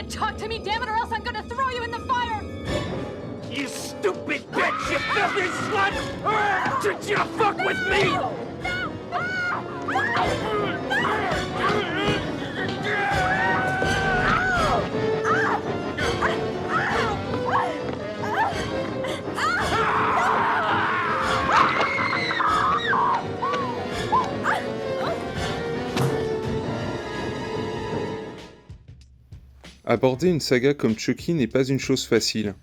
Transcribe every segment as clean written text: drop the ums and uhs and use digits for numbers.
talk to me, damn it, or else I'm gonna throw you in the fire! You stupid bitch, you filthy slut! Did you fuck with me? Aborder une saga comme Chucky n'est pas une chose facile.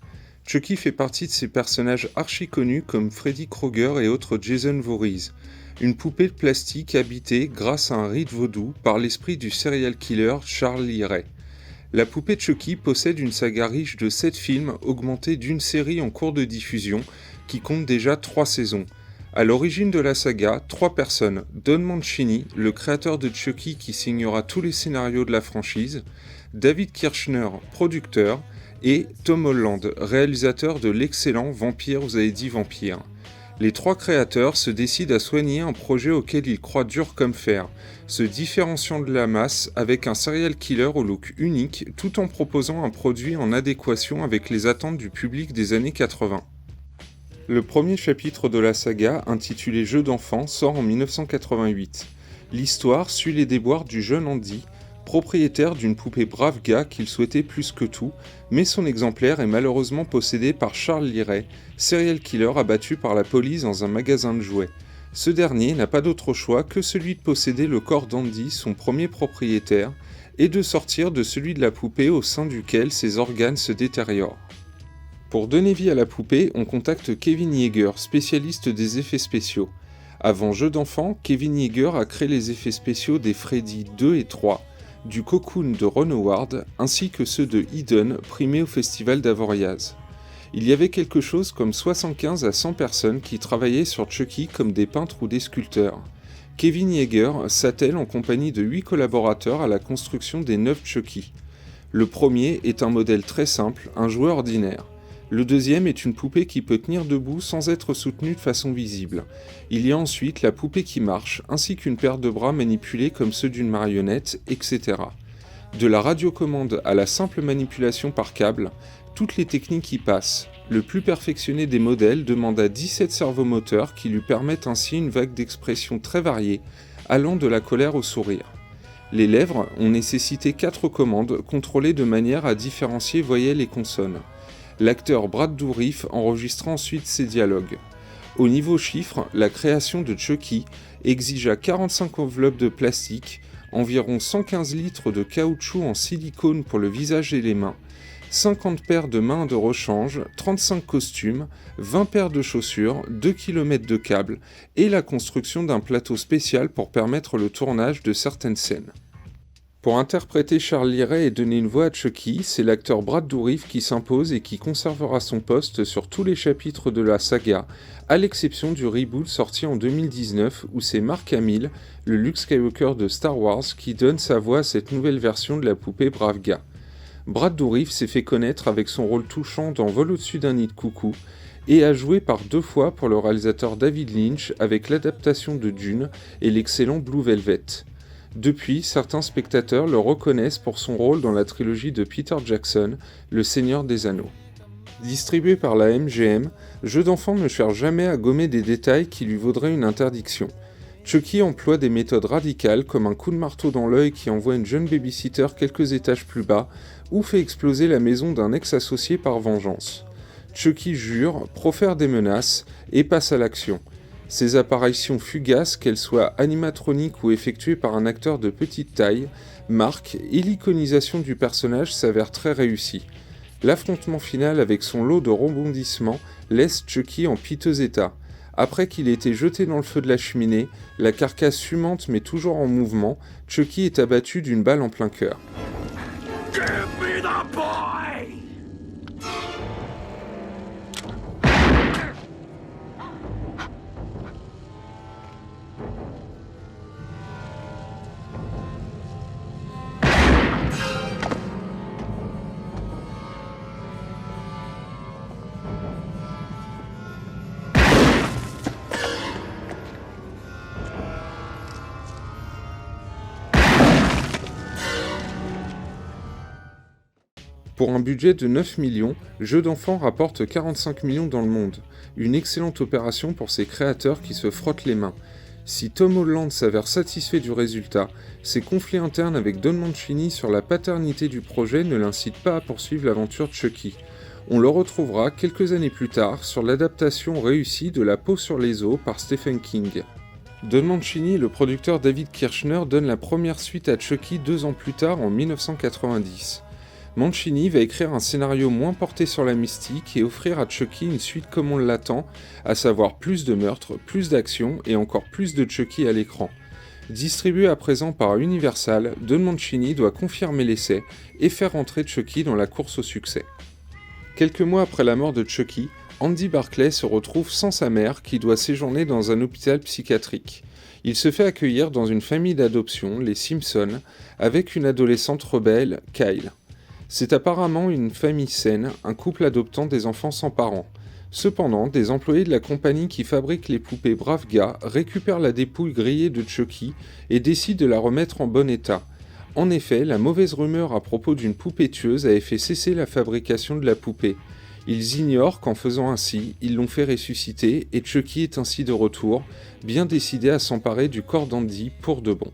Chucky fait partie de ces personnages archi-connus comme Freddy Krueger et autres Jason Voorhees, une poupée de plastique habitée grâce à un rite vaudou par l'esprit du serial killer Charles Lee Ray. La poupée de Chucky possède une saga riche de 7 films augmentée d'une série en cours de diffusion qui compte déjà 3 saisons. À l'origine de la saga, 3 personnes, Don Mancini, le créateur de Chucky qui signera tous les scénarios de la franchise, David Kirshner, producteur, et Tom Holland, réalisateur de l'excellent Vampire, vous avez dit Vampire. Les 3 créateurs se décident à soigner un projet auquel ils croient dur comme fer, se différenciant de la masse avec un serial killer au look unique tout en proposant un produit en adéquation avec les attentes du public des années 80. Le premier chapitre de la saga, intitulé Jeux d'enfants, sort en 1988. L'histoire suit les déboires du jeune Andy, propriétaire d'une poupée brave gars qu'il souhaitait plus que tout, mais son exemplaire est malheureusement possédé par Charles Lee Ray, serial killer abattu par la police dans un magasin de jouets. Ce dernier n'a pas d'autre choix que celui de posséder le corps d'Andy, son premier propriétaire, et de sortir de celui de la poupée au sein duquel ses organes se détériorent. Pour donner vie à la poupée, on contacte Kevin Yeager, spécialiste des effets spéciaux. Avant Jeux d'enfants, Kevin Yeager a créé les effets spéciaux des Freddy 2 et 3, du Cocoon de Ron Howard, ainsi que ceux de Eden, primés au festival d'Avoriaz. Il y avait quelque chose comme 75 à 100 personnes qui travaillaient sur Chucky comme des peintres ou des sculpteurs. Kevin Yeager s'attelle en compagnie de 8 collaborateurs à la construction des 9 Chucky. Le premier est un modèle très simple, un jouet ordinaire. Le deuxième est une poupée qui peut tenir debout sans être soutenue de façon visible. Il y a ensuite la poupée qui marche, ainsi qu'une paire de bras manipulés comme ceux d'une marionnette, etc. De la radiocommande à la simple manipulation par câble, toutes les techniques y passent. Le plus perfectionné des modèles demande à 17 servomoteurs qui lui permettent ainsi une vague d'expressions très variée, allant de la colère au sourire. Les lèvres ont nécessité 4 commandes contrôlées de manière à différencier voyelles et consonnes. L'acteur Brad Dourif enregistra ensuite ses dialogues. Au niveau chiffres, la création de Chucky exigea 45 enveloppes de plastique, environ 115 litres de caoutchouc en silicone pour le visage et les mains, 50 paires de mains de rechange, 35 costumes, 20 paires de chaussures, 2 km de câbles et la construction d'un plateau spécial pour permettre le tournage de certaines scènes. Pour interpréter Charles Lee Ray et donner une voix à Chucky, c'est l'acteur Brad Dourif qui s'impose et qui conservera son poste sur tous les chapitres de la saga, à l'exception du reboot sorti en 2019 où c'est Mark Hamill, le Luke Skywalker de Star Wars, qui donne sa voix à cette nouvelle version de la poupée brave gars. Brad Dourif s'est fait connaître avec son rôle touchant dans Vol au-dessus d'un nid de coucou et a joué par 2 fois pour le réalisateur David Lynch avec l'adaptation de Dune et l'excellent Blue Velvet. Depuis, certains spectateurs le reconnaissent pour son rôle dans la trilogie de Peter Jackson, Le Seigneur des Anneaux. Distribué par la MGM, Jeux d'enfants ne cherche jamais à gommer des détails qui lui vaudraient une interdiction. Chucky emploie des méthodes radicales comme un coup de marteau dans l'œil qui envoie une jeune babysitter quelques étages plus bas ou fait exploser la maison d'un ex-associé par vengeance. Chucky jure, profère des menaces et passe à l'action. Ses apparitions fugaces, qu'elles soient animatroniques ou effectuées par un acteur de petite taille, marquent et l'iconisation du personnage s'avère très réussie. L'affrontement final avec son lot de rebondissements laisse Chucky en piteux état. Après qu'il ait été jeté dans le feu de la cheminée, la carcasse fumante mais toujours en mouvement, Chucky est abattu d'une balle en plein cœur. Give me the boy! Pour un budget de 9 millions, Jeux d'enfants rapporte 45 millions dans le monde. Une excellente opération pour ses créateurs qui se frottent les mains. Si Tom Holland s'avère satisfait du résultat, ses conflits internes avec Don Mancini sur la paternité du projet ne l'incitent pas à poursuivre l'aventure de Chucky. On le retrouvera quelques années plus tard sur l'adaptation réussie de La peau sur les os par Stephen King. Don Mancini et le producteur David Kirshner donnent la première suite à Chucky 2 ans plus tard en 1990. Mancini va écrire un scénario moins porté sur la mystique et offrir à Chucky une suite comme on l'attend, à savoir plus de meurtres, plus d'action et encore plus de Chucky à l'écran. Distribué à présent par Universal, Don Mancini doit confirmer l'essai et faire entrer Chucky dans la course au succès. Quelques mois après la mort de Chucky, Andy Barclay se retrouve sans sa mère qui doit séjourner dans un hôpital psychiatrique. Il se fait accueillir dans une famille d'adoption, les Simpson, avec une adolescente rebelle, Kyle. C'est apparemment une famille saine, un couple adoptant des enfants sans parents. Cependant, des employés de la compagnie qui fabrique les poupées Bravga récupèrent la dépouille grillée de Chucky et décident de la remettre en bon état. En effet, la mauvaise rumeur à propos d'une poupée tueuse avait fait cesser la fabrication de la poupée. Ils ignorent qu'en faisant ainsi, ils l'ont fait ressusciter et Chucky est ainsi de retour, bien décidé à s'emparer du corps d'Andy pour de bon.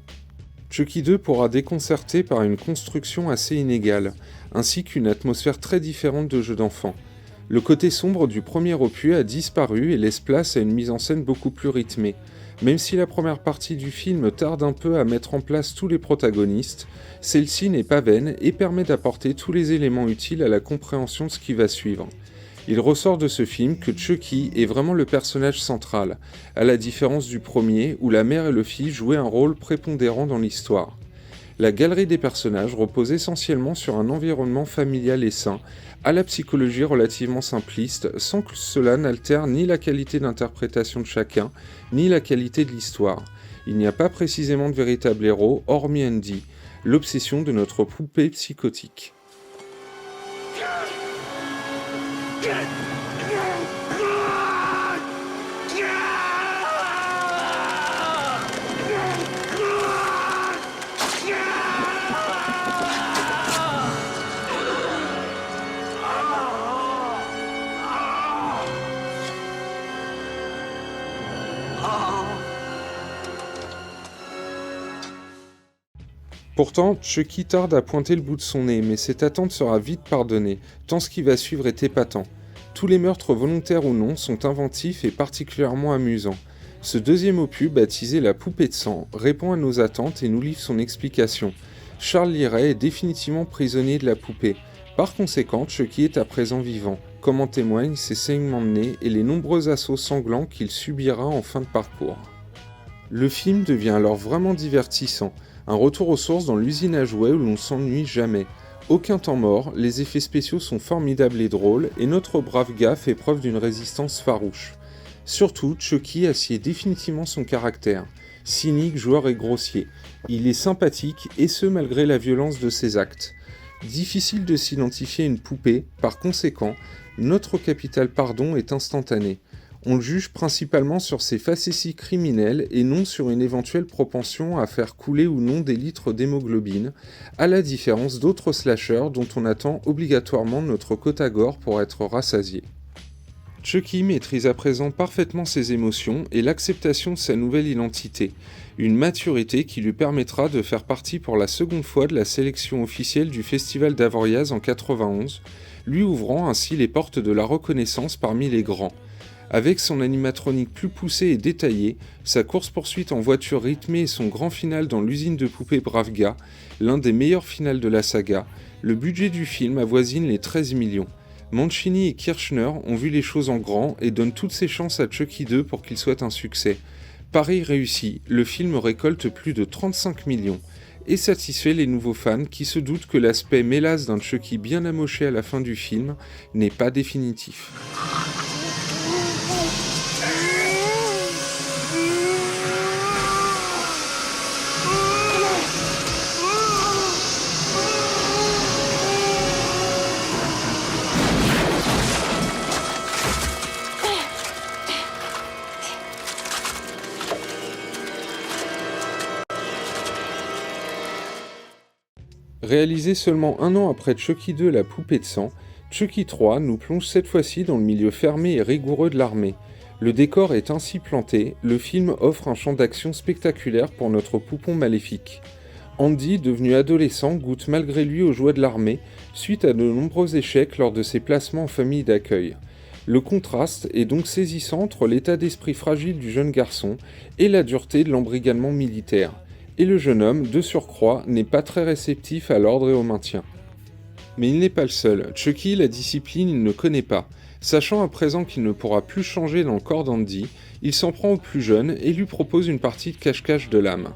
Chucky 2 pourra déconcerter par une construction assez inégale, ainsi qu'une atmosphère très différente de jeux d'enfants. Le côté sombre du premier opus a disparu et laisse place à une mise en scène beaucoup plus rythmée. Même si la première partie du film tarde un peu à mettre en place tous les protagonistes, celle-ci n'est pas vaine et permet d'apporter tous les éléments utiles à la compréhension de ce qui va suivre. Il ressort de ce film que Chucky est vraiment le personnage central, à la différence du premier où la mère et le fils jouaient un rôle prépondérant dans l'histoire. La galerie des personnages repose essentiellement sur un environnement familial et sain, à la psychologie relativement simpliste, sans que cela n'altère ni la qualité d'interprétation de chacun, ni la qualité de l'histoire. Il n'y a pas précisément de véritable héros, hormis Andy, l'obsession de notre poupée psychotique. Pourtant, Chucky tarde à pointer le bout de son nez, mais cette attente sera vite pardonnée, tant ce qui va suivre est épatant. Tous les meurtres volontaires ou non sont inventifs et particulièrement amusants. Ce deuxième opus, baptisé La poupée de sang, répond à nos attentes et nous livre son explication. Charles Liray est définitivement prisonnier de la poupée. Par conséquent, Chucky est à présent vivant, comme en témoignent ses saignements de nez et les nombreux assauts sanglants qu'il subira en fin de parcours. Le film devient alors vraiment divertissant. Un retour aux sources dans l'usine à jouets où l'on s'ennuie jamais. Aucun temps mort, les effets spéciaux sont formidables et drôles, et notre brave gars fait preuve d'une résistance farouche. Surtout, Chucky assied définitivement son caractère. Cynique, joueur et grossier. Il est sympathique, et ce malgré la violence de ses actes. Difficile de s'identifier à une poupée, par conséquent, notre capital pardon est instantané. On le juge principalement sur ses facéties criminelles et non sur une éventuelle propension à faire couler ou non des litres d'hémoglobine, à la différence d'autres slashers dont on attend obligatoirement notre quota gore pour être rassasié. Chucky maîtrise à présent parfaitement ses émotions et l'acceptation de sa nouvelle identité, une maturité qui lui permettra de faire partie pour la seconde fois de la sélection officielle du Festival d'Avoriaz en 91, lui ouvrant ainsi les portes de la reconnaissance parmi les grands. Avec son animatronique plus poussé et détaillé, sa course-poursuite en voiture rythmée et son grand final dans l'usine de poupées Bravga, l'un des meilleurs finals de la saga, le budget du film avoisine les 13 millions. Mancini et Kirshner ont vu les choses en grand et donnent toutes ses chances à Chucky 2 pour qu'il soit un succès. Pari réussi, le film récolte plus de 35 millions et satisfait les nouveaux fans qui se doutent que l'aspect mélasse d'un Chucky bien amoché à la fin du film n'est pas définitif. Réalisé seulement un an après Chucky 2, la poupée de sang, Chucky 3 nous plonge cette fois-ci dans le milieu fermé et rigoureux de l'armée. Le décor est ainsi planté, le film offre un champ d'action spectaculaire pour notre poupon maléfique. Andy, devenu adolescent, goûte malgré lui aux joies de l'armée, suite à de nombreux échecs lors de ses placements en famille d'accueil. Le contraste est donc saisissant entre l'état d'esprit fragile du jeune garçon et la dureté de l'embrigadement militaire. Et le jeune homme, de surcroît, n'est pas très réceptif à l'ordre et au maintien. Mais il n'est pas le seul. Chucky, la discipline, il ne connaît pas. Sachant à présent qu'il ne pourra plus changer dans le corps d'Andy, il s'en prend au plus jeune et lui propose une partie de cache-cache de l'âme.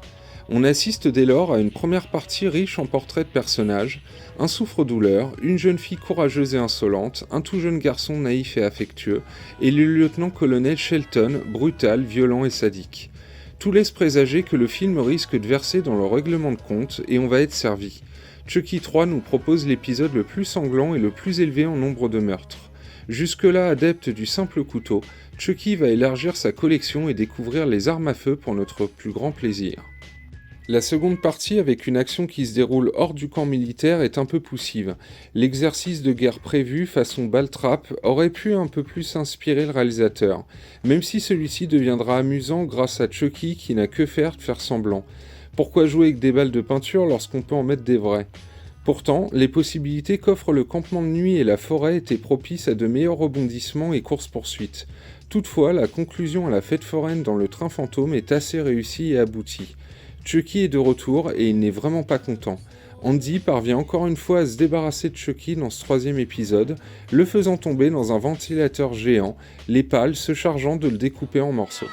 On assiste dès lors à une première partie riche en portraits de personnages, un souffre-douleur, une jeune fille courageuse et insolente, un tout jeune garçon naïf et affectueux, et le lieutenant-colonel Shelton, brutal, violent et sadique. Tout laisse présager que le film risque de verser dans le règlement de compte et on va être servi. Chucky 3 nous propose l'épisode le plus sanglant et le plus élevé en nombre de meurtres. Jusque-là adepte du simple couteau, Chucky va élargir sa collection et découvrir les armes à feu pour notre plus grand plaisir. La seconde partie, avec une action qui se déroule hors du camp militaire, est un peu poussive. L'exercice de guerre prévu, façon balle-trappe, aurait pu un peu plus inspirer le réalisateur, même si celui-ci deviendra amusant grâce à Chucky qui n'a que faire de faire semblant. Pourquoi jouer avec des balles de peinture lorsqu'on peut en mettre des vraies ? Pourtant, les possibilités qu'offrent le campement de nuit et la forêt étaient propices à de meilleurs rebondissements et courses-poursuites. Toutefois, la conclusion à la fête foraine dans le train fantôme est assez réussie et aboutie. Chucky est de retour et il n'est vraiment pas content. Andy parvient encore une fois à se débarrasser de Chucky dans ce troisième épisode, le faisant tomber dans un ventilateur géant, les pales se chargeant de le découper en morceaux.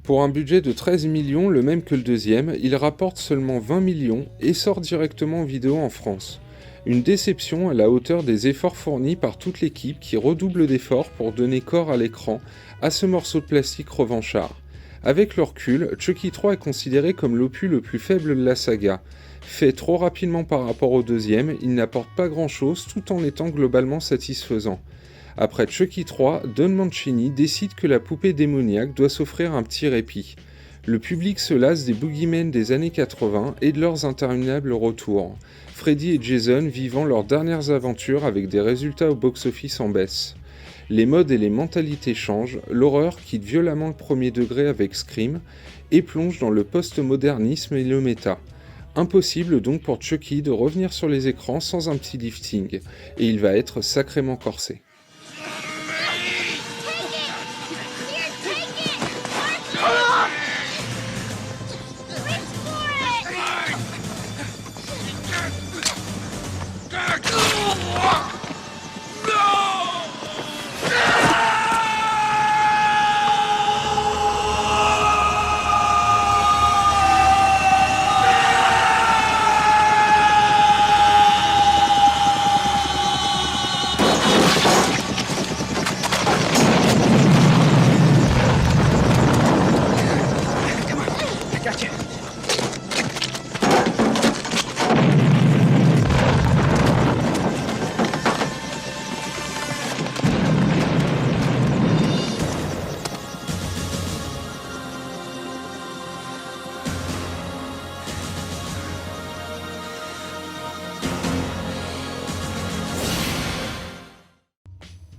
Pour un budget de 13 millions, le même que le deuxième, il rapporte seulement 20 millions et sort directement en vidéo en France. Une déception à la hauteur des efforts fournis par toute l'équipe qui redouble d'efforts pour donner corps à l'écran à ce morceau de plastique revanchard. Avec le recul, Chucky 3 est considéré comme l'opus le plus faible de la saga. Fait trop rapidement par rapport au deuxième, il n'apporte pas grand chose tout en étant globalement satisfaisant. Après Chucky 3, Don Mancini décide que la poupée démoniaque doit s'offrir un petit répit. Le public se lasse des boogeymen des années 80 et de leurs interminables retours. Freddy et Jason vivant leurs dernières aventures avec des résultats au box-office en baisse. Les modes et les mentalités changent, l'horreur quitte violemment le premier degré avec Scream et plonge dans le post-modernisme et le méta. Impossible donc pour Chucky de revenir sur les écrans sans un petit lifting, et il va être sacrément corsé.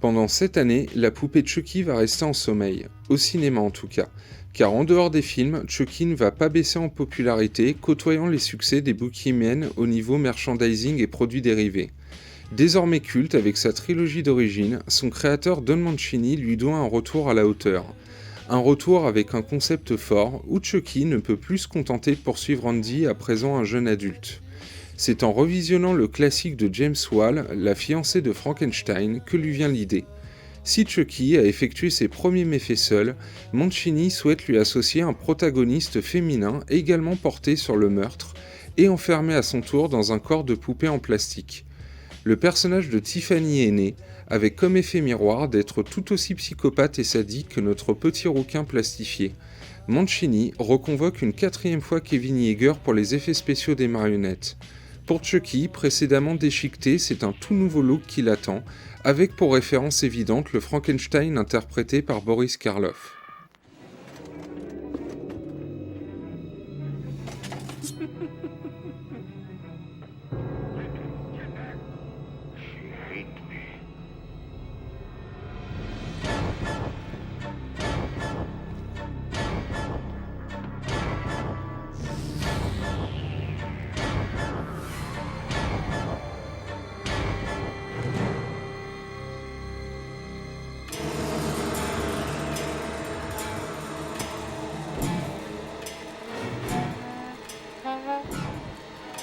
Pendant cette année, la poupée Chucky va rester en sommeil, au cinéma en tout cas, car en dehors des films, Chucky ne va pas baisser en popularité, côtoyant les succès des boogeymen au niveau merchandising et produits dérivés. Désormais culte avec sa trilogie d'origine, son créateur Don Mancini lui doit un retour à la hauteur. Un retour avec un concept fort, où Chucky ne peut plus se contenter de poursuivre Andy à présent un jeune adulte. C'est en revisionnant le classique de James Whale, La fiancée de Frankenstein, que lui vient l'idée. Si Chucky a effectué ses premiers méfaits seul, Mancini souhaite lui associer un protagoniste féminin également porté sur le meurtre et enfermé à son tour dans un corps de poupée en plastique. Le personnage de Tiffany est né, avec comme effet miroir d'être tout aussi psychopathe et sadique que notre petit rouquin plastifié. Mancini reconvoque une 4e fois Kevin Yeager pour les effets spéciaux des marionnettes. Pour Chucky, précédemment déchiqueté, c'est un tout nouveau look qui l'attend, avec pour référence évidente le Frankenstein interprété par Boris Karloff.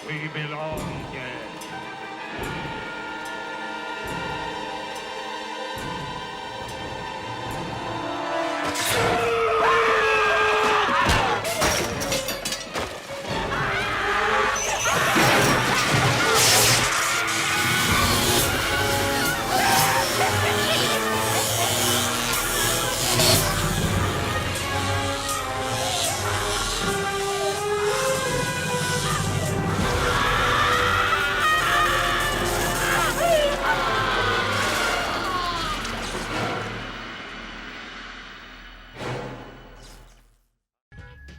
We belong dead.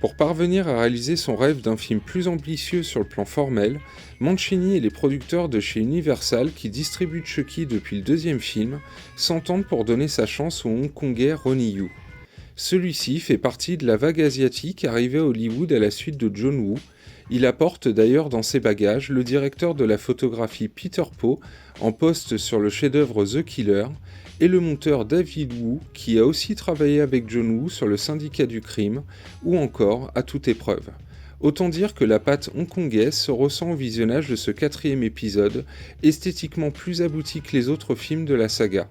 Pour parvenir à réaliser son rêve d'un film plus ambitieux sur le plan formel, Mancini et les producteurs de chez Universal, qui distribuent Chucky depuis le 2e film, s'entendent pour donner sa chance au Hongkongais Ronnie Yu. Celui-ci fait partie de la vague asiatique arrivée à Hollywood à la suite de John Woo. Il apporte d'ailleurs dans ses bagages le directeur de la photographie Peter Poe, en poste sur le chef-d'œuvre The Killer, et le monteur David Wu, qui a aussi travaillé avec John Woo sur le Syndicat du crime, ou encore À toute épreuve. Autant dire que la patte hongkongaise se ressent au visionnage de ce 4e épisode, esthétiquement plus abouti que les autres films de la saga.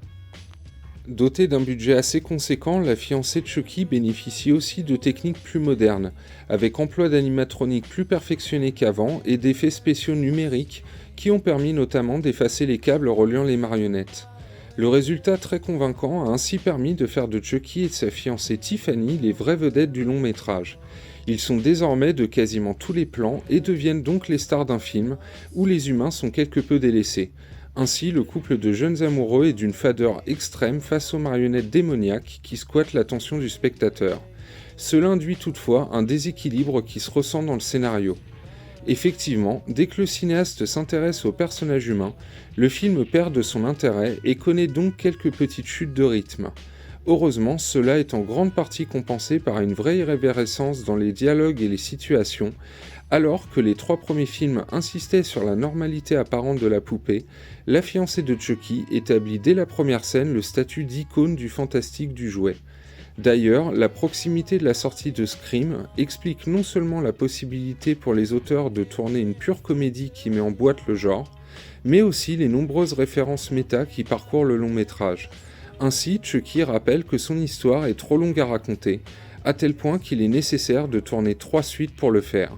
Dotée d'un budget assez conséquent, la fiancée de Chucky bénéficie aussi de techniques plus modernes, avec emploi d'animatroniques plus perfectionnés qu'avant et d'effets spéciaux numériques qui ont permis notamment d'effacer les câbles reliant les marionnettes. Le résultat très convaincant a ainsi permis de faire de Chucky et de sa fiancée Tiffany les vraies vedettes du long métrage. Ils sont désormais de quasiment tous les plans et deviennent donc les stars d'un film où les humains sont quelque peu délaissés. Ainsi, le couple de jeunes amoureux est d'une fadeur extrême face aux marionnettes démoniaques qui squattent l'attention du spectateur. Cela induit toutefois un déséquilibre qui se ressent dans le scénario. Effectivement, dès que le cinéaste s'intéresse aux personnages humains, le film perd de son intérêt et connaît donc quelques petites chutes de rythme. Heureusement, cela est en grande partie compensé par une vraie irrévérescence dans les dialogues et les situations. Alors que les 3 premiers films insistaient sur la normalité apparente de la poupée, la fiancée de Chucky établit dès la première scène le statut d'icône du fantastique du jouet. D'ailleurs, la proximité de la sortie de Scream explique non seulement la possibilité pour les auteurs de tourner une pure comédie qui met en boîte le genre, mais aussi les nombreuses références méta qui parcourent le long métrage. Ainsi, Chucky rappelle que son histoire est trop longue à raconter, à tel point qu'il est nécessaire de tourner 3 suites pour le faire.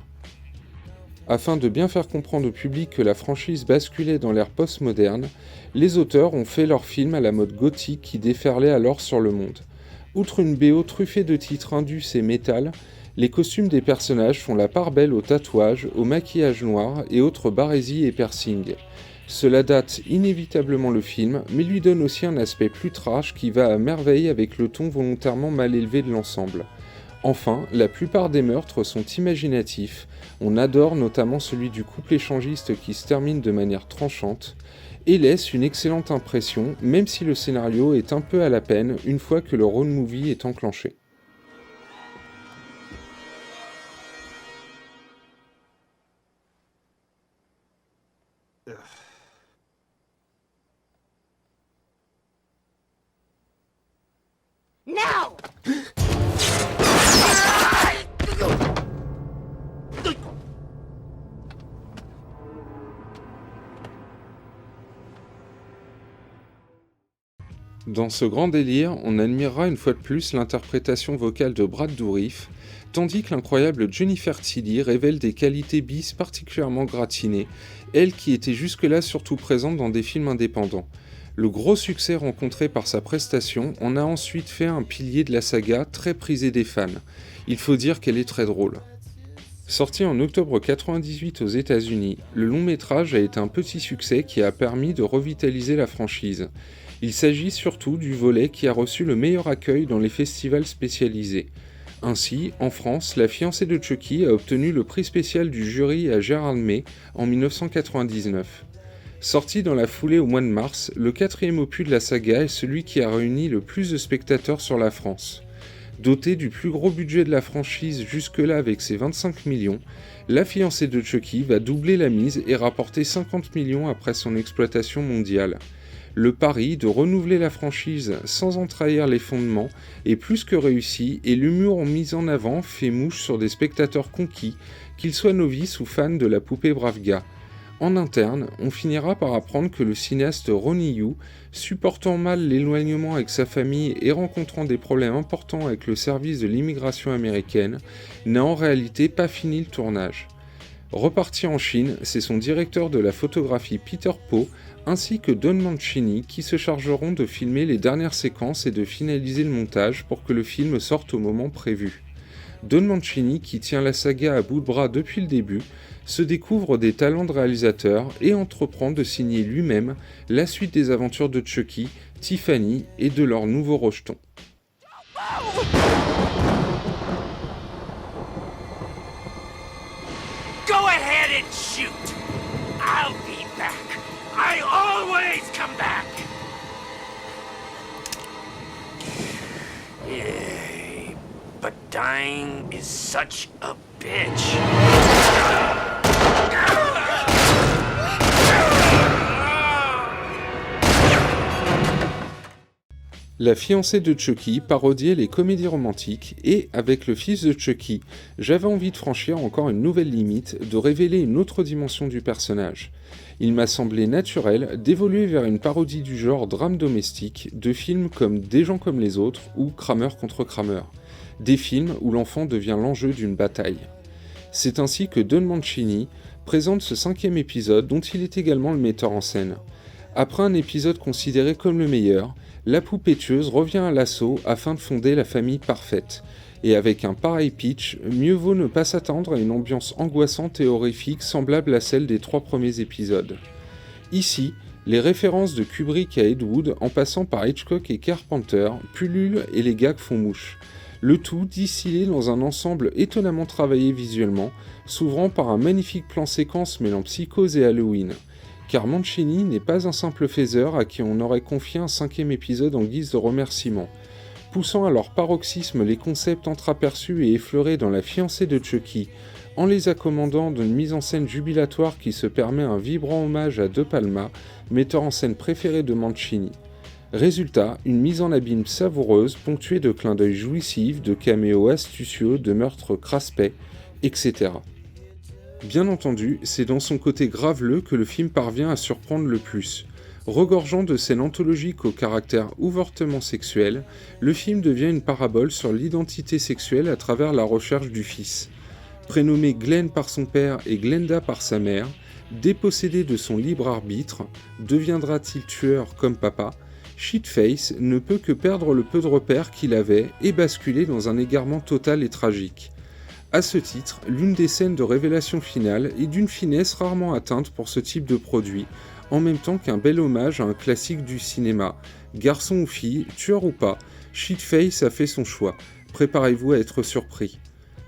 Afin de bien faire comprendre au public que la franchise basculait dans l'ère post-moderne, les auteurs ont fait leur film à la mode gothique qui déferlait alors sur le monde. Outre une BO truffée de titres indus et métal, les costumes des personnages font la part belle aux tatouages, au maquillage noir et autres barésies et piercings. Cela date inévitablement le film, mais lui donne aussi un aspect plus trash qui va à merveille avec le ton volontairement mal élevé de l'ensemble. Enfin, la plupart des meurtres sont imaginatifs, on adore notamment celui du couple échangiste qui se termine de manière tranchante, et laisse une excellente impression, même si le scénario est un peu à la peine une fois que le road movie est enclenché. Now! Dans ce grand délire, on admirera une fois de plus l'interprétation vocale de Brad Dourif, tandis que l'incroyable Jennifer Tilly révèle des qualités bis particulièrement gratinées, elle qui était jusque-là surtout présente dans des films indépendants. Le gros succès rencontré par sa prestation en a ensuite fait un pilier de la saga très prisé des fans. Il faut dire qu'elle est très drôle. Sorti en octobre 1998 aux États-Unis, le long métrage a été un petit succès qui a permis de revitaliser la franchise. Il s'agit surtout du volet qui a reçu le meilleur accueil dans les festivals spécialisés. Ainsi, en France, La fiancée de Chucky a obtenu le prix spécial du jury à Gérard May en 1999. Sorti dans la foulée au mois de mars, le 4e opus de la saga est celui qui a réuni le plus de spectateurs sur la France. Doté du plus gros budget de la franchise jusque-là avec ses 25 millions, La fiancée de Chucky va doubler la mise et rapporter 50 millions après son exploitation mondiale. Le pari de renouveler la franchise sans en trahir les fondements est plus que réussi et l'humour mis en avant fait mouche sur des spectateurs conquis, qu'ils soient novices ou fans de la poupée Brave Gars. En interne, on finira par apprendre que le cinéaste Ronnie Yu, supportant mal l'éloignement avec sa famille et rencontrant des problèmes importants avec le service de l'immigration américaine, n'a en réalité pas fini le tournage. Reparti en Chine, c'est son directeur de la photographie Peter Po ainsi que Don Mancini qui se chargeront de filmer les dernières séquences et de finaliser le montage pour que le film sorte au moment prévu. Don Mancini, qui tient la saga à bout de bras depuis le début, se découvre des talents de réalisateur et entreprend de signer lui-même la suite des aventures de Chucky, Tiffany et de leur nouveau rejeton. Go ahead and shoot. I'll be back. I always come back. Yeah, but dying is such a bitch. La fiancée de Chucky parodiait les comédies romantiques et, avec le fils de Chucky, j'avais envie de franchir encore une nouvelle limite, de révéler une autre dimension du personnage. Il m'a semblé naturel d'évoluer vers une parodie du genre drame domestique, de films comme Des gens comme les autres ou Kramer contre Kramer, des films où l'enfant devient l'enjeu d'une bataille. C'est ainsi que Don Mancini présente ce 5e épisode dont il est également le metteur en scène. Après un épisode considéré comme le meilleur, la poupée tueuse revient à l'assaut afin de fonder la famille parfaite. Et avec un pareil pitch, mieux vaut ne pas s'attendre à une ambiance angoissante et horrifique semblable à celle des 3 premiers épisodes. Ici, les références de Kubrick à Ed Wood en passant par Hitchcock et Carpenter pullulent et les gags font mouche. Le tout distillé dans un ensemble étonnamment travaillé visuellement, s'ouvrant par un magnifique plan séquence mêlant Psychose et Halloween. Car Mancini n'est pas un simple faiseur à qui on aurait confié un 5e épisode en guise de remerciement. Poussant à leur paroxysme les concepts entreaperçus et effleurés dans La fiancée de Chucky, en les accommodant d'une mise en scène jubilatoire qui se permet un vibrant hommage à De Palma, metteur en scène préféré de Mancini. Résultat, une mise en abîme savoureuse, ponctuée de clins d'œil jouissifs, de caméos astucieux, de meurtres craspets, etc. Bien entendu, c'est dans son côté graveleux que le film parvient à surprendre le plus. Regorgeant de scènes anthologiques au caractère ouvertement sexuel, le film devient une parabole sur l'identité sexuelle à travers la recherche du fils. Prénommé Glenn par son père et Glenda par sa mère, dépossédé de son libre arbitre, deviendra-t-il tueur comme papa ? Shitface ne peut que perdre le peu de repères qu'il avait et basculer dans un égarement total et tragique. À ce titre, l'une des scènes de révélation finale est d'une finesse rarement atteinte pour ce type de produit, en même temps qu'un bel hommage à un classique du cinéma. Garçon ou fille, tueur ou pas, Shitface a fait son choix. Préparez-vous à être surpris.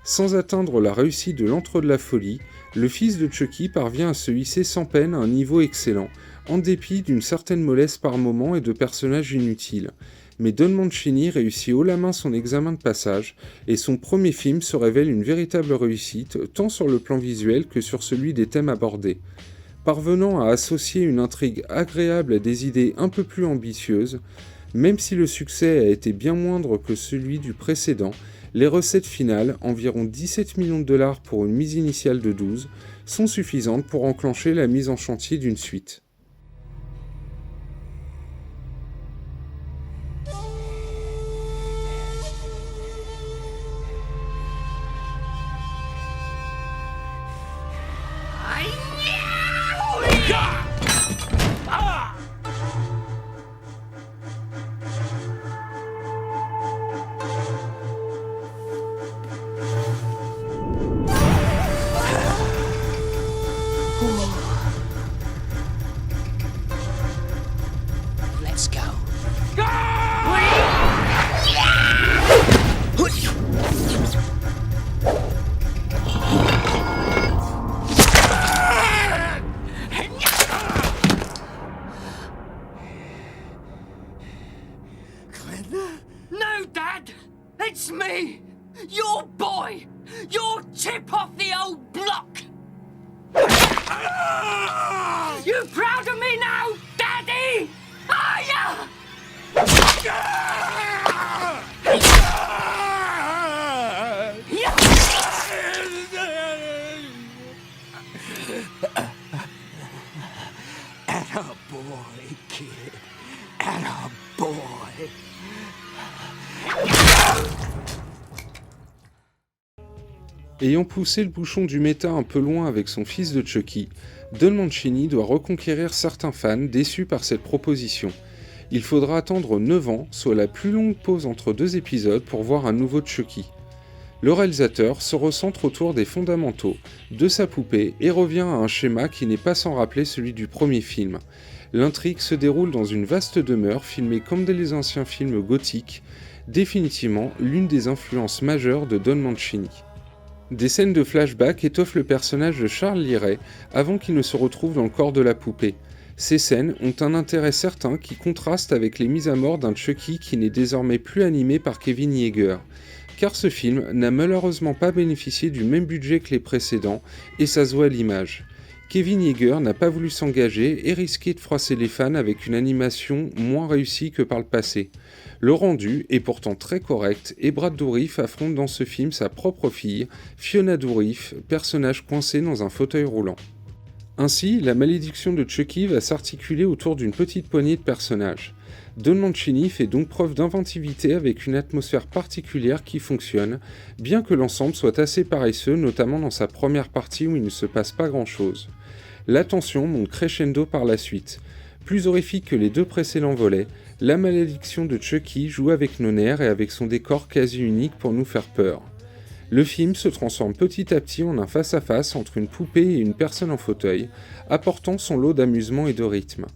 Sans atteindre la réussite de l'antre de la folie, le fils de Chucky parvient à se hisser sans peine à un niveau excellent, en dépit d'une certaine mollesse par moments et de personnages inutiles. Mais Don Mancini réussit haut la main son examen de passage, et son premier film se révèle une véritable réussite, tant sur le plan visuel que sur celui des thèmes abordés. Parvenant à associer une intrigue agréable à des idées un peu plus ambitieuses, même si le succès a été bien moindre que celui du précédent, les recettes finales, environ 17 millions de dollars pour une mise initiale de 12, sont suffisantes pour enclencher la mise en chantier d'une suite. No, Dad! It's me! Your boy! Your chip off the old block! You proud of me now, Daddy? Are ya? Attaboy, kid. Attaboy. Ayant poussé le bouchon du méta un peu loin avec son fils de Chucky, Don Mancini doit reconquérir certains fans déçus par cette proposition. Il faudra attendre 9 ans, soit la plus longue pause entre 2 épisodes, pour voir un nouveau Chucky. Le réalisateur se recentre autour des fondamentaux, de sa poupée, et revient à un schéma qui n'est pas sans rappeler celui du premier film. L'intrigue se déroule dans une vaste demeure filmée comme dans les anciens films gothiques, définitivement l'une des influences majeures de Don Mancini. Des scènes de flashback étoffent le personnage de Charles Liray avant qu'il ne se retrouve dans le corps de la poupée. Ces scènes ont un intérêt certain qui contraste avec les mises à mort d'un Chucky qui n'est désormais plus animé par Kevin Yagher, car ce film n'a malheureusement pas bénéficié du même budget que les précédents, et ça se voit à l'image. Kevin Yagher n'a pas voulu s'engager et risquer de froisser les fans avec une animation moins réussie que par le passé. Le rendu est pourtant très correct et Brad Dourif affronte dans ce film sa propre fille, Fiona Dourif, personnage coincé dans un fauteuil roulant. Ainsi, la malédiction de Chucky va s'articuler autour d'une petite poignée de personnages. Don Mancini fait donc preuve d'inventivité avec une atmosphère particulière qui fonctionne, bien que l'ensemble soit assez paresseux, notamment dans sa première partie où il ne se passe pas grand-chose. La tension monte crescendo par la suite. Plus horrifique que les 2 précédents volets, la malédiction de Chucky joue avec nos nerfs et avec son décor quasi unique pour nous faire peur. Le film se transforme petit à petit en un face-à-face entre une poupée et une personne en fauteuil, apportant son lot d'amusement et de rythme.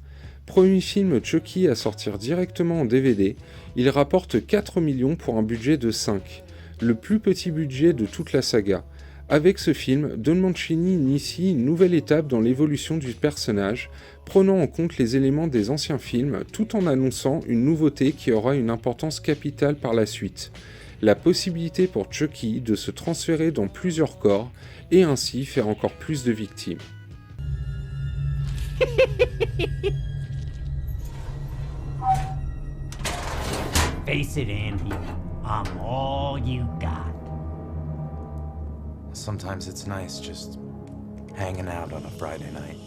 Premier film Chucky à sortir directement en DVD, il rapporte 4 millions pour un budget de 5, le plus petit budget de toute la saga. Avec ce film, Don Mancini initie une nouvelle étape dans l'évolution du personnage, prenant en compte les éléments des anciens films tout en annonçant une nouveauté qui aura une importance capitale par la suite. La possibilité pour Chucky de se transférer dans plusieurs corps et ainsi faire encore plus de victimes. Face it, Andy. I'm all you got. Sometimes it's nice just hanging out on a Friday night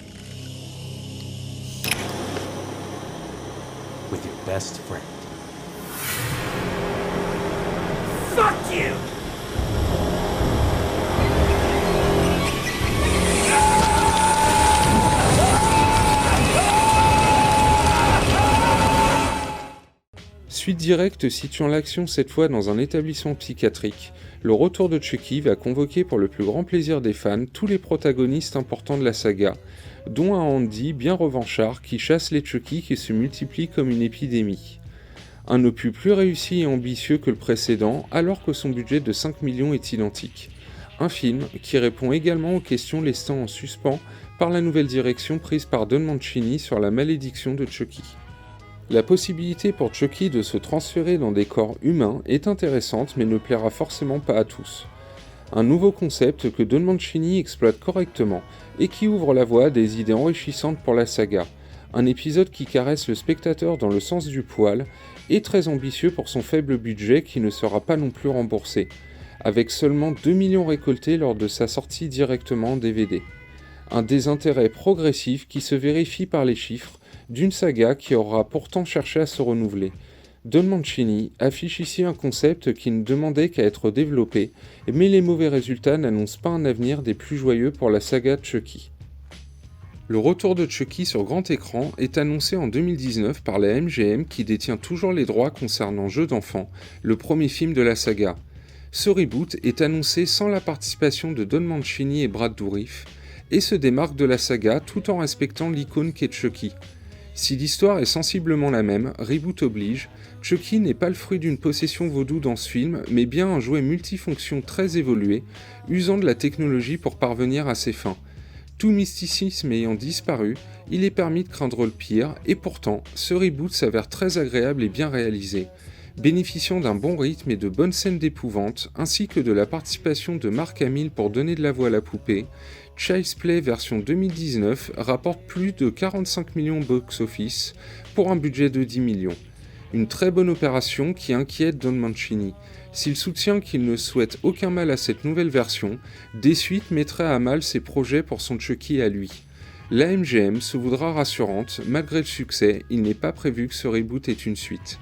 with your best friend. Fuck you! Suite directe situant l'action cette fois dans un établissement psychiatrique, le retour de Chucky va convoquer pour le plus grand plaisir des fans tous les protagonistes importants de la saga, dont un Andy bien revanchard qui chasse les Chucky qui se multiplient comme une épidémie. Un opus plus réussi et ambitieux que le précédent alors que son budget de 5 millions est identique. Un film qui répond également aux questions laissant en suspens par la nouvelle direction prise par Don Mancini sur la malédiction de Chucky. La possibilité pour Chucky de se transférer dans des corps humains est intéressante mais ne plaira forcément pas à tous. Un nouveau concept que Don Mancini exploite correctement et qui ouvre la voie à des idées enrichissantes pour la saga. Un épisode qui caresse le spectateur dans le sens du poil et très ambitieux pour son faible budget qui ne sera pas non plus remboursé, avec seulement 2 millions récoltés lors de sa sortie directement en DVD. Un désintérêt progressif qui se vérifie par les chiffres d'une saga qui aura pourtant cherché à se renouveler. Don Mancini affiche ici un concept qui ne demandait qu'à être développé, mais les mauvais résultats n'annoncent pas un avenir des plus joyeux pour la saga Chucky. Le retour de Chucky sur grand écran est annoncé en 2019 par la MGM qui détient toujours les droits concernant Jeux d'enfants, le premier film de la saga. Ce reboot est annoncé sans la participation de Don Mancini et Brad Dourif, et se démarque de la saga tout en respectant l'icône qu'est Chucky. Si l'histoire est sensiblement la même, reboot oblige, Chucky n'est pas le fruit d'une possession vaudou dans ce film, mais bien un jouet multifonction très évolué, usant de la technologie pour parvenir à ses fins. Tout mysticisme ayant disparu, il est permis de craindre le pire, et pourtant, ce reboot s'avère très agréable et bien réalisé. bénéficiant d'un bon rythme et de bonnes scènes d'épouvante, ainsi que de la participation de Mark Hamill pour donner de la voix à la poupée, Child's Play version 2019 rapporte plus de 45 millions box-office pour un budget de 10 millions. Une très bonne opération qui inquiète Don Mancini. S'il soutient qu'il ne souhaite aucun mal à cette nouvelle version, des suites mettraient à mal ses projets pour son Chucky à lui. La MGM se voudra rassurante, malgré le succès, il n'est pas prévu que ce reboot ait une suite.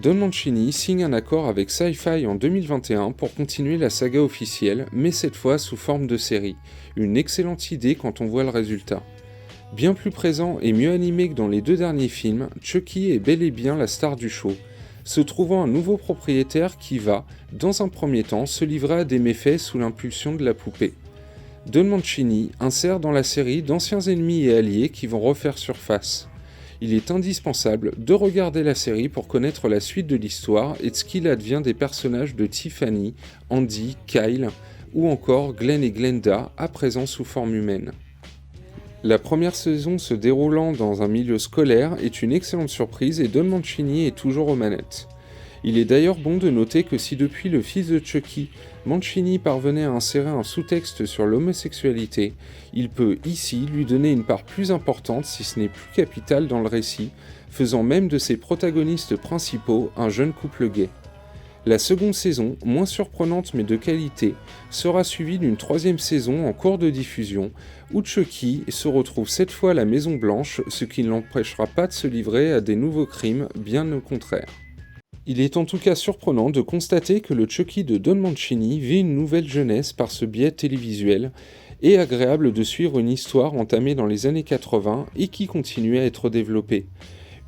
Don Mancini signe un accord avec Sci-Fi en 2021 pour continuer la saga officielle, mais cette fois sous forme de série. Une excellente idée quand on voit le résultat. Bien plus présent et mieux animé que dans les 2 derniers films, Chucky est bel et bien la star du show, se trouvant un nouveau propriétaire qui va, dans un premier temps, se livrer à des méfaits sous l'impulsion de la poupée. Don Mancini insère dans la série d'anciens ennemis et alliés qui vont refaire surface. Il est indispensable de regarder la série pour connaître la suite de l'histoire et de ce qu'il advient des personnages de Tiffany, Andy, Kyle ou encore Glenn et Glenda, à présent sous forme humaine. La première saison se déroulant dans un milieu scolaire est une excellente surprise et Don Mancini est toujours aux manettes. Il est d'ailleurs bon de noter que si depuis le fils de Chucky, Mancini parvenait à insérer un sous-texte sur l'homosexualité, il peut ici lui donner une part plus importante si ce n'est plus capitale dans le récit, faisant même de ses protagonistes principaux un jeune couple gay. La seconde saison, moins surprenante mais de qualité, sera suivie d'une 3e saison en cours de diffusion, où Chucky se retrouve cette fois à la Maison Blanche, ce qui ne l'empêchera pas de se livrer à des nouveaux crimes, bien au contraire. Il est en tout cas surprenant de constater que le Chucky de Don Mancini vit une nouvelle jeunesse par ce biais télévisuel, et agréable de suivre une histoire entamée dans les années 80 et qui continue à être développée.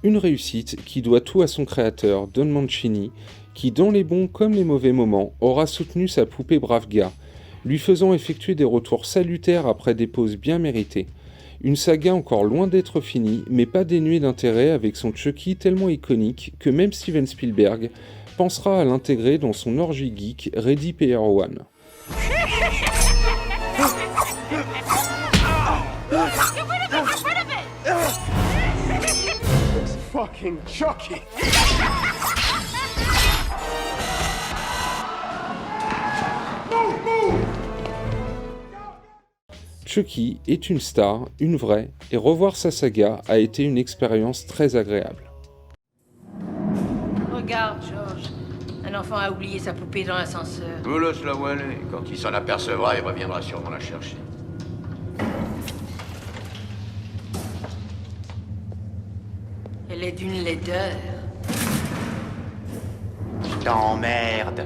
Une réussite qui doit tout à son créateur, Don Mancini, qui dans les bons comme les mauvais moments aura soutenu sa poupée Brave Gars, lui faisant effectuer des retours salutaires après des pauses bien méritées. Une saga encore loin d'être finie, mais pas dénuée d'intérêt avec son Chucky tellement iconique que même Steven Spielberg pensera à l'intégrer dans son orgie geek Ready Player One. Fucking Chucky! Chucky est une star, une vraie, et revoir sa saga a été une expérience très agréable. Regarde, George. Un enfant a oublié sa poupée dans l'ascenseur. Vous laisse-la où elle est. Quand il s'en apercevra, il reviendra sûrement la chercher. Elle est d'une laideur. Je t'emmerde.